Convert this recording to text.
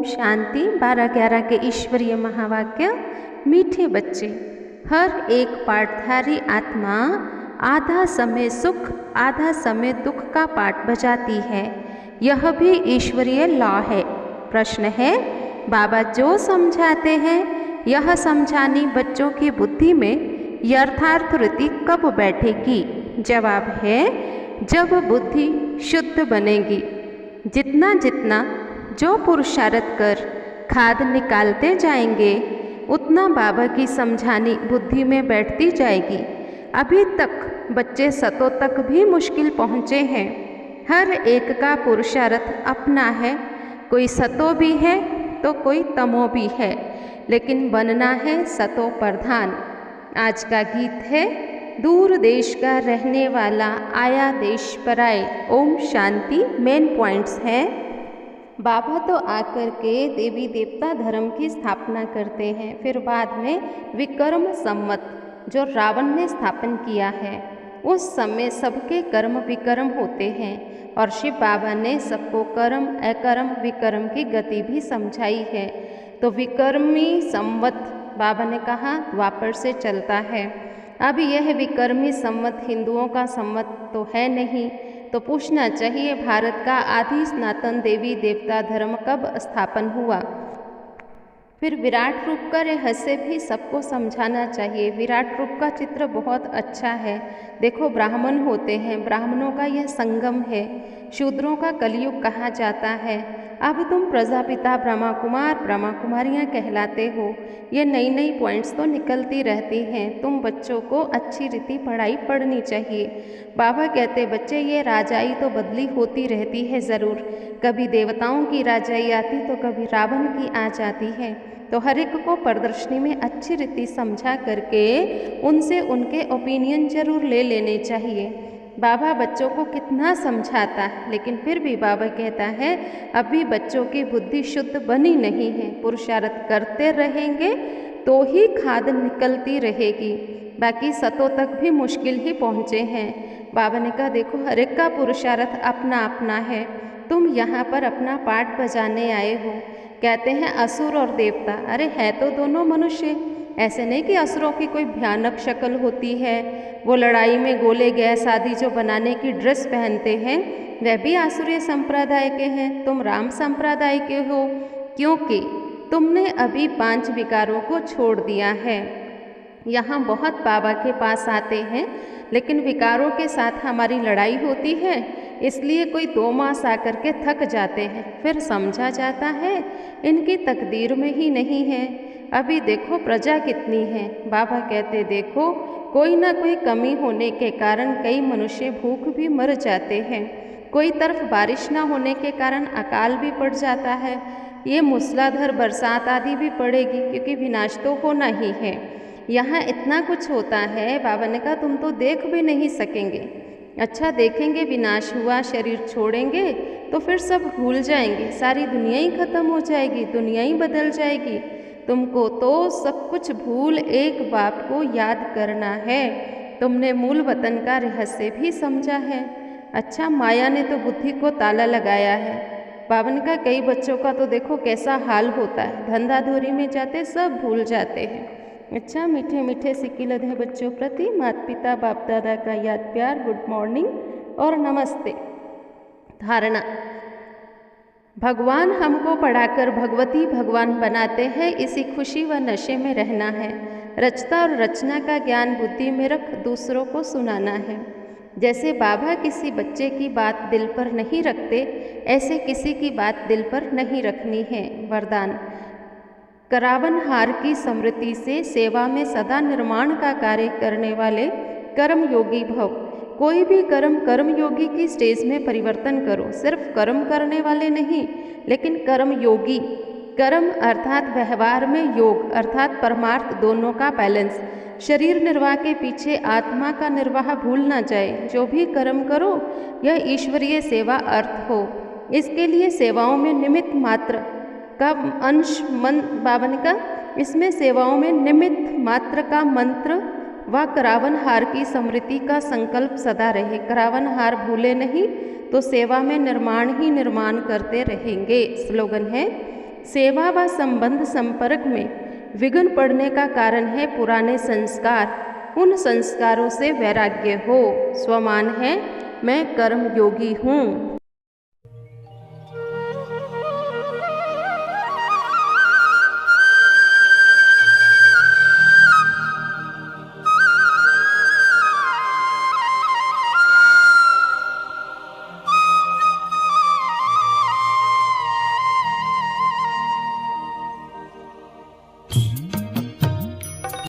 शांति। 12-11 के ईश्वरीय महावाक्य। मीठे बच्चे, हर एक पाठधारी आत्मा आधा समय सुख आधा समय दुख का पाठ बजाती है। यह भी ईश्वरीय लॉ है। प्रश्न है, बाबा जो समझाते हैं यह समझानी बच्चों की बुद्धि में यथार्थ रीति कब बैठेगी? जवाब है, जब बुद्धि शुद्ध बनेगी। जितना जितना जो पुरुषार्थ कर खाद निकालते जाएंगे उतना बाबा की समझानी बुद्धि में बैठती जाएगी। अभी तक बच्चे सतों तक भी मुश्किल पहुँचे हैं। हर एक का पुरुषार्थ अपना है। कोई सतो भी है तो कोई तमो भी है, लेकिन बनना है सतो प्रधान। आज का गीत है, दूर देश का रहने वाला आया देश पर आए। ओम शांति। मेन पॉइंट्स हैं, बाबा तो आकर के देवी देवता धर्म की स्थापना करते हैं, फिर बाद में विक्रम संवत जो रावण ने स्थापन किया है उस समय सबके कर्म विकर्म होते हैं और शिव बाबा ने सबको कर्म अकर्म विकर्म की गति भी समझाई है। तो विकर्मी संवत बाबा ने कहा द्वापर से चलता है। अब यह विकर्मी संवत हिंदुओं का संवत तो है नहीं, तो पूछना चाहिए भारत का आदि सनातन देवी देवता धर्म कब स्थापन हुआ? फिर विराट रूप का रहस्य भी सबको समझाना चाहिए। विराट रूप का चित्र बहुत अच्छा है। देखो, ब्राह्मण होते हैं, ब्राह्मणों का यह संगम है। शूद्रों का कलयुग कहा जाता है। अब तुम प्रजापिता ब्रह्मा कुमार ब्रह्मा कुमारियाँ कहलाते हो। ये नई नई पॉइंट्स तो निकलती रहती हैं। तुम बच्चों को अच्छी रीति पढ़ाई पढ़नी चाहिए। बाबा कहते बच्चे, ये राजाई तो बदली होती रहती है ज़रूर। कभी देवताओं की राजाई आती तो कभी रावण की आ जाती है। तो हर एक को प्रदर्शनी में अच्छी रीति समझा करके उनसे उनके ओपिनियन जरूर ले लेने चाहिए। बाबा बच्चों को कितना समझाता है, लेकिन फिर भी बाबा कहता है अभी बच्चों की बुद्धि शुद्ध बनी नहीं है। पुरुषार्थ करते रहेंगे तो ही खाद निकलती रहेगी। बाकी सतों तक भी मुश्किल ही पहुँचे हैं। बाबा ने कहा देखो, हर एक का पुरुषार्थ अपना अपना है। तुम यहाँ पर अपना पाठ बजाने आए हो। कहते हैं असुर और देवता, अरे है तो दोनों मनुष्य। ऐसे नहीं कि असुरों की कोई भयानक शक्ल होती है, वो लड़ाई में गोले गैस आदि जो बनाने की ड्रेस पहनते हैं वह भी आसुरी संप्रदाय के हैं। तुम राम संप्रदाय के हो, क्योंकि तुमने अभी 5 विकारों को छोड़ दिया है। यहाँ बहुत बाबा के पास आते हैं, लेकिन विकारों के साथ हमारी लड़ाई होती है, इसलिए कोई 2 मास आकर के थक जाते हैं। फिर समझा जाता है इनकी तकदीर में ही नहीं है। अभी देखो प्रजा कितनी है। बाबा कहते देखो, कोई ना कोई कमी होने के कारण कई मनुष्य भूख भी मर जाते हैं। कोई तरफ बारिश ना होने के कारण अकाल भी पड़ जाता है। ये मूसलाधार बरसात आदि भी पड़ेगी, क्योंकि विनाश तो होना ही है। यहाँ इतना कुछ होता है, बाबा ने कहा तुम तो देख भी नहीं सकेंगे। अच्छा देखेंगे विनाश हुआ, शरीर छोड़ेंगे तो फिर सब भूल जाएंगे, सारी दुनिया ही खत्म हो जाएगी, दुनिया ही बदल जाएगी। तुमको तो सब कुछ भूल एक बाप को याद करना है। तुमने मूल वतन का रहस्य भी समझा है। अच्छा, माया ने तो बुद्धि को ताला लगाया है। बाबा ने कहा कई बच्चों का तो देखो कैसा हाल होता है, धंधाधोरी में जाते सब भूल जाते हैं। अच्छा, मीठे मीठे सिक्किलध है बच्चों प्रति माता पिता बाप दादा का याद प्यार, गुड मॉर्निंग और नमस्ते। धारणा, भगवान हमको पढ़ाकर भगवती भगवान बनाते हैं, इसी खुशी व नशे में रहना है। रचता और रचना का ज्ञान बुद्धि में रख दूसरों को सुनाना है। जैसे बाबा किसी बच्चे की बात दिल पर नहीं रखते, ऐसे किसी की बात दिल पर नहीं रखनी है। वरदान, करावनहार की स्मृति से सेवा में सदा निर्माण का कार्य करने वाले कर्म योगी भव। कोई भी कर्म योगी की स्टेज में परिवर्तन करो। सिर्फ कर्म करने वाले नहीं, लेकिन कर्म योगी। कर्म अर्थात व्यवहार में योग अर्थात परमार्थ दोनों का बैलेंस। शरीर निर्वाह के पीछे आत्मा का निर्वाह भूल ना जाए। जो भी कर्म करो यह ईश्वरीय सेवा अर्थ हो। इसके लिए सेवाओं में निमित्त मात्र का अंश बावन का इसमें सेवाओं में निमित्त मात्र का मंत्र व करावनहार की स्मृति का संकल्प सदा रहे। करावनहार भूले नहीं तो सेवा में निर्माण ही निर्माण करते रहेंगे। स्लोगन है, सेवा व संबंध संपर्क में विघ्न पड़ने का कारण है पुराने संस्कार। उन संस्कारों से वैराग्य हो। स्वमान है मैं कर्म योगी हूँ।